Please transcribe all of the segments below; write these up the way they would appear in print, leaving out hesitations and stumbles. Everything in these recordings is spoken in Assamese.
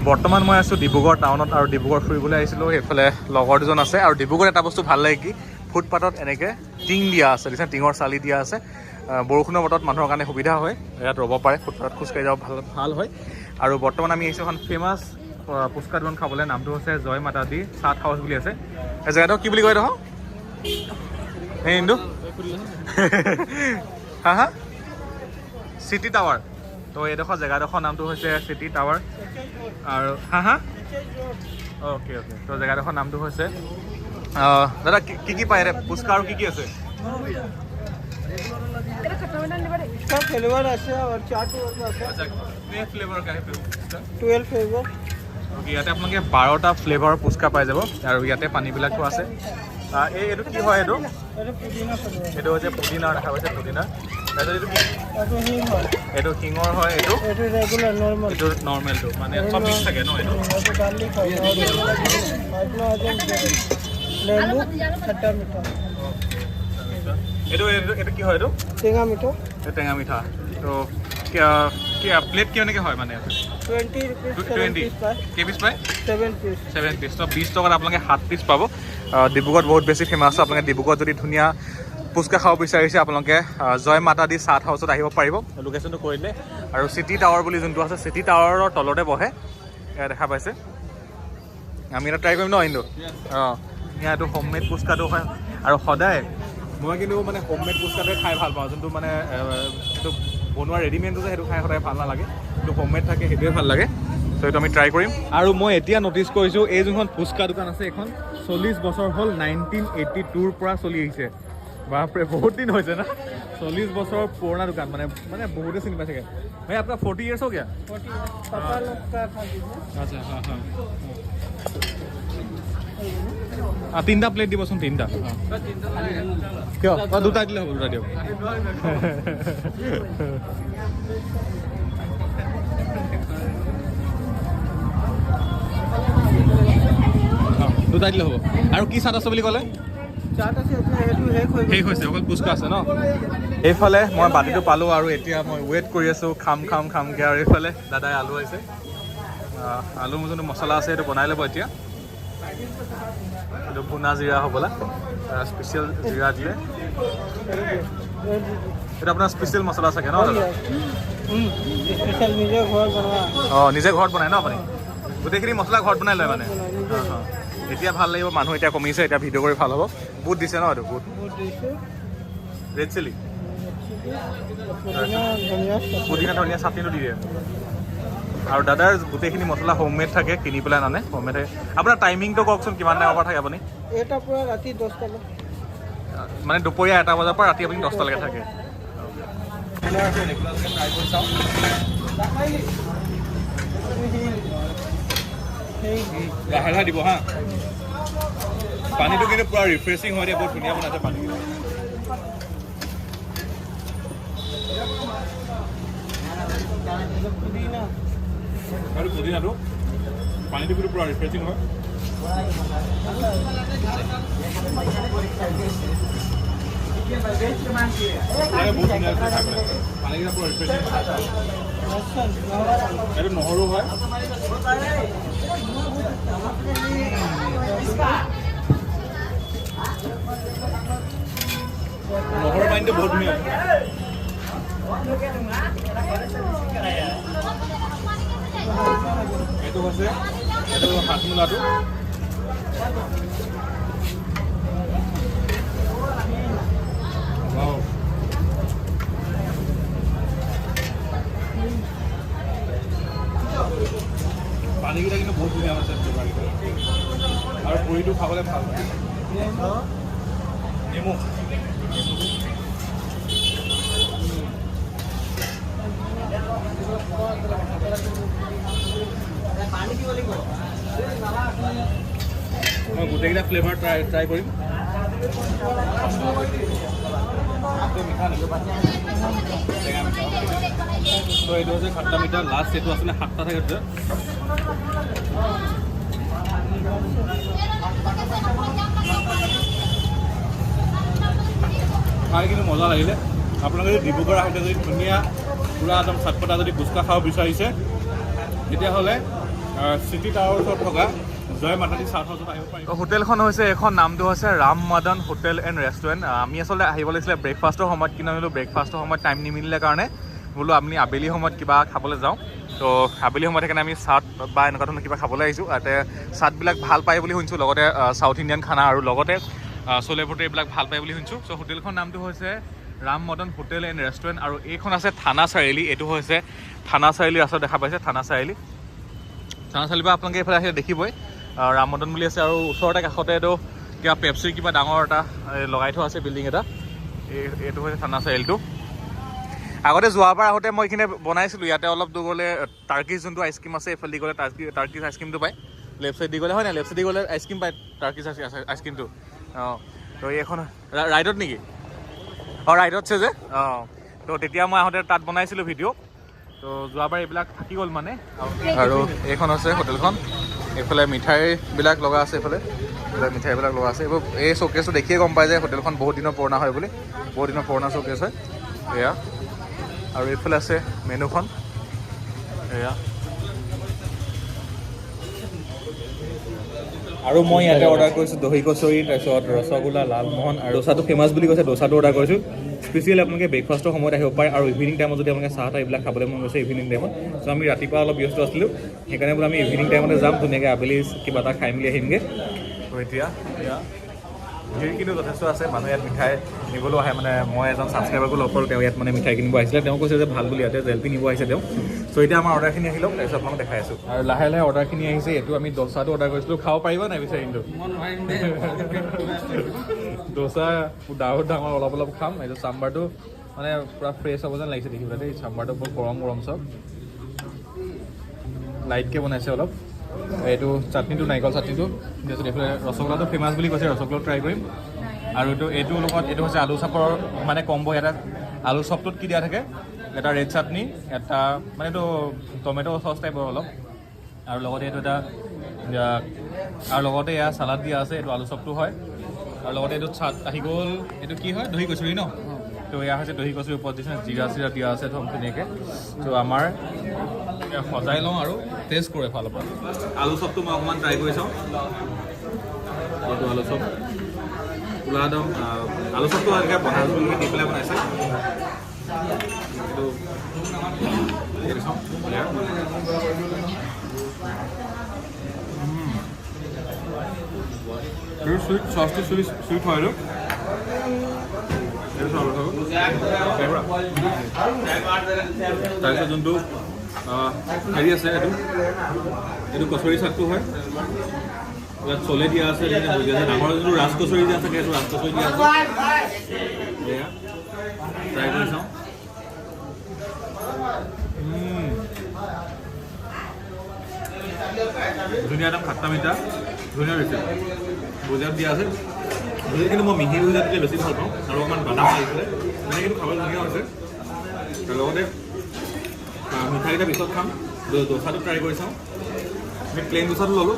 বৰ্তমান মই আছোঁ ডিব্ৰুগড় টাউনত আৰু ডিব্ৰুগড় ফুৰিবলৈ আহিছিলোঁ। সেইফালে লগৰ দুজন আছে আৰু ডিব্ৰুগড় এটা বস্তু ভাল লাগে কি ফুটপাথত এনেকৈ টিং দিয়া আছে, দেখিছে টিঙৰ চালি দিয়া আছে। বৰষুণৰ বতৰত মানুহৰ কাৰণে সুবিধা হয়, ইয়াত ৰ'ব পাৰে, ফুটপাথত খোজকাঢ়ি যাব ভাল হয়। আৰু বৰ্তমান আমি আহিছোঁ এখন ফেমাছ ফুচকা দোকান খাবলৈ, নামটো হৈছে জয় মাতা দি চাট হাউচ বুলি আছে। এই জেগাটো কি বুলি কয় দেখোন এই ইন্দু হা হা চিটি টাৱাৰ। তো এইডোখৰ জেগাডোখৰ নামটো হৈছে চিটি টাৱাৰ আৰু হা হা অ'কে অ'কে। তো জেগাডোখৰ নামটো হৈছে দাদা কি পায় ইয়াতে ফুচকা আৰু কি আছে? सब फ्लेवर আছে और चाट আছে। আচ্ছা কিমান ফ্লেভাৰ কাহে 12 ফ্লেভাৰ। ওকে, ইয়াতে আপোনালোকে 12টা ফ্লেভাৰৰ ফুচকা পাই যাব আৰু ইয়াতে পানীবিলাকো আছে। এইটো কি হয়? এইটো পুদিনা ফ্লেভাৰ। এইটো হৈছে পুদিনা, দেখা পাইছে পুদিনা। তাৰপিছত এইটো এইটো হিং হয়। এইটো শিঙৰ হয়। এইটো ৰেগুলাৰ নৰ্মেল। এইটো নৰ্মেলটো মানে চব মিক্স থাকে ন? এইটো এইটো গাৰ্লিক হয়। এইটো লেম্বু খট্টা মিঠা। এইটো কি হয়? এইটো টেঙা মিঠা। এইটো টেঙা মিঠা। তো প্লেট কেনেকৈ হয় মানে? 20 rupees 20 কেই পিচ পায়? 7 piece। 7 পিচ। তো 20 টকাত আপোনালোকে 7 পিচ পাব। ডিব্ৰুগড়ত বহুত বেছি ফেমাছ। আপোনালোকে ডিব্ৰুগড়ত যদি ধুনীয়া ফুচকা খাব বিচাৰিছে আপোনালোকে জয় মাতা দি চাট হাউচত আহিব পাৰিব। লোকেশ্যনটো কৈ দিলে। আৰু চিটি টাৱাৰ বুলি যোনটো আছে, চিটি টাৱাৰৰ তলতে বহে, দেখা পাইছে। আমি এটা ট্ৰাই কৰিম ন ইন্দু? অঁ, ইয়াতো হোমমেড ফুচকাটো হয়। আৰু সদায় মই কিন্তু মানে হোমমেড ফুচকাটোৱে খাই ভাল পাওঁ, যোনটো মানে এইটো বনোৱা ৰেডিমেডটো যে সেইটো খাই সদায় ভাল নালাগে, কিন্তু হোমমেড থাকে সেইটোৱে ভাল লাগে। ত' এইটো আমি ট্ৰাই কৰিম। আৰু মই এতিয়া ন'টিচ কৰিছোঁ এই যোনখন ফুচকা দোকান আছে এইখন 40 বছৰ হ'ল, 1982ৰ পৰা চলি আহিছে। বাপৰে, বহুত দিন হৈছে না? 40 বছৰ পুৰণা দোকান, মানে বহুতে চিনি পাই চাগে। ভাই আপোনাৰ 40 years हो गया? 40 पापा लोग का था जी। আচ্ছা হা হা। তিনিটা প্লেট দিবচোন, তিনিটা। কিয়? দুটা দিলে হ'ব, দুটা দিয়ক। দুটা দিলে হ'ব। আৰু কি চাট আছে বুলি ক'লে? চাট আছে, এইটো শেষ হৈছে, অকল ফুচকা আছে ন? এইফালে মই বাতিটো পালোঁ আৰু এতিয়া মই ৱেইট কৰি আছোঁ খামকৈ। আৰু এইফালে দাদাই আলু আহিছে। আলু যোনটো মছলা আছে সেইটো বনাই ল'ব এতিয়া। এইটো ভুনা জিৰা হ'বলা, স্পেচিয়েল জিৰা দিলে। এইটো আপোনাৰ স্পেচিয়েল মছলা চাগে ন? স্পেচিয়েল নিজে ঘৰত বনোৱা। অঁ, নিজে ঘৰত বনাই ন আপুনি? গোটেইখিনি মছলা ঘৰত বনাই লয় মানে? এতিয়া ভাল লাগিব, মানুহ এতিয়া কমিছে, এতিয়া ভিডিঅ' কৰি ভাল হ'ব। বুট দিছে ন? এইটো বুট ৰেড চিলি, পুদিনা ধনিয়া চাটনিটো দি দিয়ে। আৰু দাদাৰ গোটেইখিনি মছলা হোমমেড থাকে, কিনি পেলাই নানে, হোমমেড থাকে। আপোনাৰ টাইমিংটো কওকচোন, কিমান টাইমৰ পৰা থাকে আপুনি? এটাৰ পৰা ৰাতি 10টালৈ। মানে দুপৰীয়া 1টা বজাৰ পৰা ৰাতি আপুনি 10টালৈকে থাকে। লাহে লাহে দিব হা। পানীটো কিন্তু পুৰা ৰিফ্ৰেছিং হয় দিয়ে, বহুত ধুনীয়া বনাইছে পানী। আৰু পুদিনাটো পানীটো কিন্তু পুৰা ৰিফ্ৰেছিং হয়। বহুত ধুনীয়া পানীকেইটা পুৰা ৰিফ্ৰেছিং। এইটো নহৰু হয়। নহৰু পানীটো বহুত ধুনীয়া। এইটো হৈছে হাতমোলাটো। পানীকেইটা কিন্তু বহুত ধুনীয়া আছে আৰু পুৰিটো খাবলৈ ভাল। নেমু মই গোটেইকেইটা ফ্লেভাৰ ট্ৰাই কৰিম। মিঠা নেকি? টেঙা মিঠা। তো এইটো হৈছে খাট্টা মিঠা। লাষ্ট এইটো আছিলে 7টা থাকে। খাই কিন্তু মজা লাগিলে। আপোনালোকে যদি ডিব্ৰুগড় আহোঁতে যদি ধুনীয়া পুৰা একদম চাটপটা যদি ফুচকা খাব বিচাৰিছে তেতিয়াহ'লে চিটি টাৱাৰৰ ওচৰত থকা জয় মাতা দি চাট হাউচত আহিব পাৰিব। হোটেলখন হৈছে এখন নামটো হৈছে Ram Madan hotel and restaurant. আমি আচলতে আহিব লাগিছিলে ব্ৰেকফাষ্টৰ সময়ত, কিন্তু আমি ব্ৰেকফাষ্টৰ সময়ত টাইম নিমিলিলে কাৰণে বোলো আমি আবেলি সময়ত কিবা খাবলৈ যাওঁ। তো আবেলি সময়ত সেইকাৰণে আমি চাট বা এনেকুৱা ধৰণৰ কিবা খাবলৈ আহিছোঁ। ইয়াতে চাটবিলাক ভাল পায় বুলি শুনিছোঁ, লগতে চাউথ ইণ্ডিয়ান খানা আৰু লগতে চলে ভটোৰে এইবিলাক ভাল পায় বুলি শুনিছোঁ। চ' হোটেলখন নামটো হৈছে Ram Madan hotel and restaurant আৰু এইখন আছে থানা চাৰিআলি। এইটো হৈছে থানা চাৰিআলি ৰাস্তাত দেখা পাইছে, থানা চাৰিআলি পৰা আপোনালোকে এইফালে আহিলে দেখিবই ৰাম মদন বুলি আছে। আৰু ওচৰতে কাষতে এইটো কিবা পেপচিৰ কিবা ডাঙৰ এটা লগাই থোৱা আছে বিল্ডিং এটা। এইটো হৈছে থানা চাৰিআলিটো। আগতে যোৱাবাৰ আহোঁতে মই এইখিনি বনাইছিলোঁ। ইয়াতে অলপ দূৰ গ'লে টাৰ্কিছ যোনটো আইচক্ৰীম আছে এইফালে দি গ'লে টাৰ্কিছ আইচক্ৰীমটো পায়। লেফ্ট চাইড দি গ'লে হয় নাই, লেফ্ট চাইড দি গ'লে আইচক্ৰীম পায়, টাৰ্কিছ আইচক্ৰীমটো। অঁ, তো এইখন ৰাইডত নেকি? অঁ, ৰাইডতছে যে। অঁ, তো তেতিয়া মই আহোঁতে তাত বনাইছিলোঁ ভিডিঅ'। তো যোৱাবাৰ এইবিলাক থাকি গ'ল মানে। আৰু এইখন আছে হোটেলখন। এইফালে মিঠাইবিলাক লগা আছে, এইফালে মিঠাইবিলাক লগা আছে। এইবোৰ এই শ্ব'কেছটো দেখিয়ে গম পায় যে হোটেলখন বহুত দিনৰ পুৰণা হয় বুলি, বহুত দিনৰ পুৰণা শ্ব'কেছ হয় এয়া। আৰু এইফালে আছে মেনুখন এয়া। আৰু মই ইয়াতে অৰ্ডাৰ কৰিছোঁ দহি কচৰি, তাৰপিছত ৰসগোল্লা, লালমোহন আৰু ডোচাটো ফেমাছ বুলি কৈছে, ডোচাটো অৰ্ডাৰ কৰিছোঁ। স্পেচিয়েলি আপোনালোকে ব্ৰেকফাষ্টৰ সময়ত আহিব পাৰে আৰু ইভিনিং টাইমত যদি আপোনালোকে চাহ এইবিলাক খাবলৈ মন গৈছে ইভিনিং টাইমত। চ' আমি ৰাতিপুৱা অলপ ব্যস্ত আছিলোঁ, সেইকাৰণে বোলো আমি ইভিনিং টাইমতে যাম, ধুনীয়াকৈ আবেলি কিবা এটা খাই মেলি আহিমগৈ। ত' এতিয়া ভিৰ কিন্তু যথেষ্ট আছে, মানুহে ইয়াত মিঠাই নিবলৈও আহে। মানে মই এজন ছাবস্ক্ৰাইবাৰকো লগ কৰোঁ, তেওঁ ইয়াত মানে মিঠাই কিনিব আহিছিলে। তেওঁ কৈছে যে ভাল বুলি, ইয়াতে জেলপি নিব আহিছে তেওঁ। চ' এতিয়া আমাৰ অৰ্ডাৰখিনি আহি লওক, তাৰপিছত আপোনাক দেখাই আছোঁ। আৰু লাহে লাহে অৰ্ডাৰখিনি আহিছে। এইটো আমি ডোচাটো অৰ্ডাৰ কৰিছিলোঁ, খাব পাৰিব নাই বিচাৰি? কিন্তু ডোচা ডাঙৰ ডাঙৰ অলপ অলপ খাম। এইটো চাম্বাৰটো মানে পূৰা ফ্ৰেছ হ'ব যেন লাগিছে দেখিবলৈ দেই। চাম্বাৰটো বহুত গৰম গৰম চব লাইটকৈ বনাইছে অলপ। এইটো চাটনিটো নাৰিকল চাটনিটো, তাৰপিছত এইফালে ৰসগোল্লাটো ফেমাছ বুলি কৈছে, ৰসগোল্লাটো ট্ৰাই কৰিম। আৰু এইটোৰ লগত এইটো হৈছে আলু চপৰ মানে কম্ব। এটা আলু চপটোত কি দিয়া থাকে, এটা ৰেড চাটনি, এটা মানে এইটো টমেট' চচ টাইপৰ অলপ, আৰু লগতে এইটো এটা আৰু লগতে এয়া চালাড দিয়া আছে। এইটো আলু চপটো হয়, আৰু লগতে এইটো চাট আহি গ'ল। এইটো কি হয়, দহি কচুৰি ন? তো এয়া হৈছে দহি কচুৰি, ওপৰত দিছে জিৰা চিৰা দিয়া আছে একদম ধুনীয়াকৈ। তো আমাৰ সজাই লওঁ আৰু টেষ্ট কৰোঁ এফালৰ পৰা। আলু চপটো মই অকণমান ট্ৰাই কৰি চাওঁ। এইটো আলু চপ পুৰা একদম আলু চপটো এনেকৈ বনাই দি পেলাই বনাইছে। এইটো চাওঁ চুইট চচটো চুইট হয়। তাৰপিছত যোনটো হেৰি আছে, এইটো কচুৰি চাটটো হয়। ইয়াত চলে দিয়া আছে, ডাঙৰ যোনটো ৰাজ কচুৰি দিয়া থাকে, সেইটো ৰাজ কচুৰি দিয়া আছে। এয়া ট্ৰাই কৰি চাওঁ। ধুনীয়া একদম খাট্টা মিঠা, ধুনীয়া হৈছে। ভুজিয়াত দিয়া আছে, ভুজিয়াত কিন্তু মই মিহি ভুজিয়াত দিলে বেছি ভাল পাওঁ, আৰু অকণমান বাদাম আহিছিলে মানে কিন্তু খাবলৈ ধুনীয়া হৈছে। আৰু লগতে মিঠাইকেইটা পিছত খাম। ডোচাটো ট্ৰাই কৰি চাওঁ। আমি প্লেইন ডোচাটো ল'লোঁ,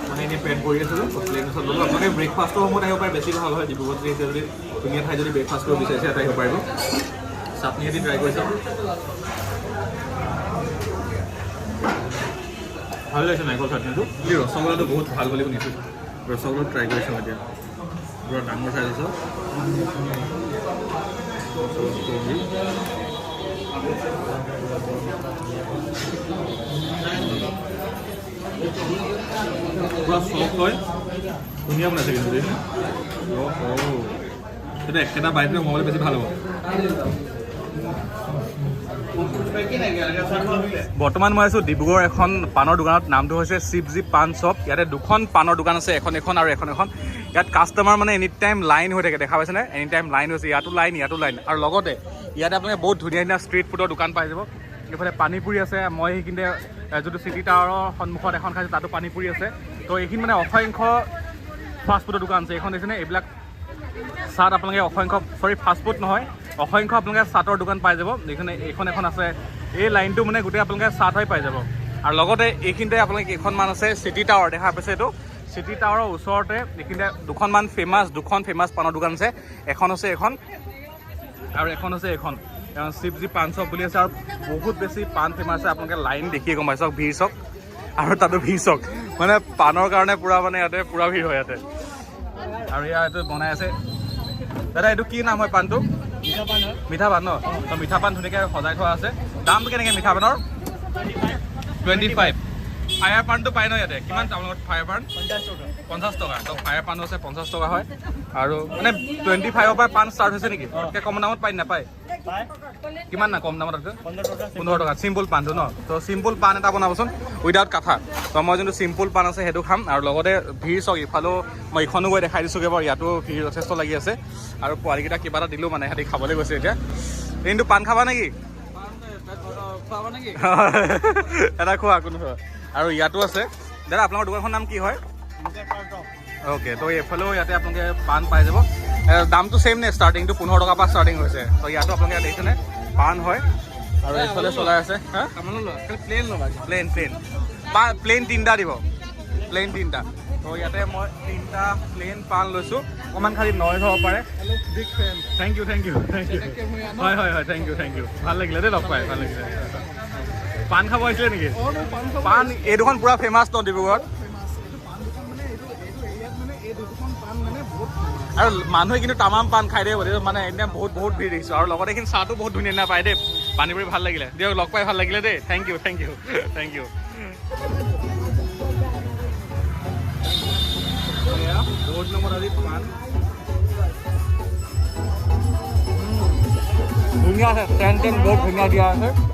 মানে এনেই পেন কৰি আছিলোঁ, প্লেইন ডোচাটো ল'লোঁ। আপোনালোকে ব্ৰেকফাষ্টৰ সময়ত আহিব পাৰে, বেছি ভাল হয়। ডিব্ৰুগড়ত আহিছে যদি ধুনীয়া ঠাই যদি ব্ৰেকফাষ্ট কৰিব বিচাৰিছে ইয়াত আহিব পাৰিব। চাটনি এদি ট্ৰাই কৰি চাওঁ। ভাল লাগিছে নাৰিকল চাটনিটো। এই ৰসগোল্লাটো বহুত ভাল বুলি শুনিছোঁ, ৰসগোল্লা ট্ৰাই কৰি চাওঁ এতিয়া। পুৰা ডাঙৰ চাইজ আছে। পুৰা চফ্ট হয়, ধুনীয়া বনাইছে কিন্তু দেই। সেইটো একেটা বাইটতে সোমাবলৈ বেছি ভাল হ'ব। বৰ্তমান মই আছোঁ ডিব্ৰুগড় এখন পাণৰ দোকানত, নামটো হৈছে শিৱজি পাণ শ্বপ। ইয়াতে দুখন পাণৰ দোকান আছে, এখন আৰু এখন। ইয়াত কাষ্টমাৰ মানে এনি টাইম লাইন হৈ থাকে, দেখা পাইছেনে? এনি টাইম লাইন হৈছে, ইয়াতো লাইন। আৰু লগতে ইয়াতে আপোনালোকে বহুত ধুনীয়া ধুনীয়া ষ্ট্ৰীট ফুডৰ দোকান পাই যাব। এইফালে পানীপুৰি আছে, মই সেইখিনিতে যোনটো চিটি টাৱাৰৰ সন্মুখত এখন খাইছোঁ, তাতো পানীপুৰি আছে। তো এইখিনি মানে অসংখ্য ফাষ্টফুডৰ দোকান আছে। এইখন দেখিছেনে? এইবিলাক চাট আপোনালোকে ফাষ্টফুড নহয়, অসংখ্য আপোনালোকে চাটৰ দোকান পাই যাব। এইখন এখন আছে, এই লাইনটো মানে গোটেই আপোনালোকে চাট হৈ পাই যাব। আৰু লগতে এইখিনিতে আপোনালোকে কেইখনমান আছে চিটি টাৱাৰ, দেখা পাইছে এইটো চিটি টাৱাৰৰ ওচৰতে। এইখিনিতে দুখন ফেমাছ পাণৰ দোকান আছে। এখন আছে এখন, আৰু এখন আছে এখন শিৱজি পাণ শ্বপ বুলি আছে। আৰু বহুত বেছি পাণ ফেমাছ আছে, আপোনালোকে লাইন দেখিয়ে গম পাইছে, ভিৰ চাওক। আৰু তাতো ভিৰ চক মানে পাণৰ কাৰণে পুৰা মানে ইয়াতে পুৰা ভিৰ হয় ইয়াতে আৰু ইয়াত বনাই আছে দাদা এইটো কি নাম হয় পাণটো মিঠা পাণ ন তো মিঠা পাণ ধুনীয়াকৈ সজাই থোৱা আছে দামটো কেনেকৈ মিঠা পাণৰ 25 ফায়াৰ পাণটো পায় ন ইয়াতে কিমান আপোনালোকৰ ফায়াৰ পাণ 50 টকা তো ফায়াৰ পাণো আছে 50 টকা হয় আৰু মানে 25ৰ পৰা পাণ ষ্টাৰ্ট হৈছে নেকি তাতকৈ কম দামত পায় নাপায় কিমান না কম দামত আছে 15 টকা চিম্পুল পাণটো ন তো চিম্পুল পাণ এটা বনাবচোন উইদাউট কাঠা তো মই যোনটো চিম্পুল পাণ আছে সেইটো খাম আৰু লগতে ভিৰ চক ইফালেও মই ইখনো গৈ দেখাই দিছোঁগৈ বাৰু ইয়াতো ভিৰ যথেষ্ট লাগি আছে আৰু পোৱালিকেইটা কিবা এটা দিলোঁ মানে সিহঁতি খাবলৈ গৈছে এতিয়া কিন্তু পাণ খাবা নেকি এটা খোৱা কোনো আৰু ইয়াতো আছে দাদা আপোনালোকৰ দোকানখনৰ নাম কি হয় অ'কে তো এইফালেও ইয়াতে আপোনালোকে পাণ পাই যাব দামটো ছেইম নে ষ্টাৰ্টিংটো 15 টকাৰ পৰা ষ্টাৰ্টিং হৈছে তো ইয়াতো আপোনালোকে ইয়াত দেখিছেনে পাণ হয় আৰু এইফালে চলাই আছে প্লেন প্লেন তিনিটা দিব প্লেন তিনিটা তো ইয়াতে মই 3টা প্লেন পাণ লৈছোঁ অকণমান খালি নইজ হ'ব পাৰে থেংক ইউ হয় থেংক ইউ ভাল লাগিলে দেই লগ পাই ভাল লাগিলে পাণ খাব আহিছিলে নেকি পাণ এই দুখন পুৰা ফেমাছ ন ডিব্ৰুগড়ত আৰু মানুহে কিন্তু তামাম পাণ খাই দেই মানে একদম বহুত ভিৰ দেখিছোঁ আৰু লগতে এইখিনি চাহটো বহুত ধুনীয়া পায় দেই পানী পুৰি ভাল লাগিলে দিয়ক লগ পাই ভাল লাগিলে দেই থেংক ইউ বহুত নম্বৰ আজি পাণ ধুনীয়া আছে টেন বহুত ধুনীয়া দিয়া আছে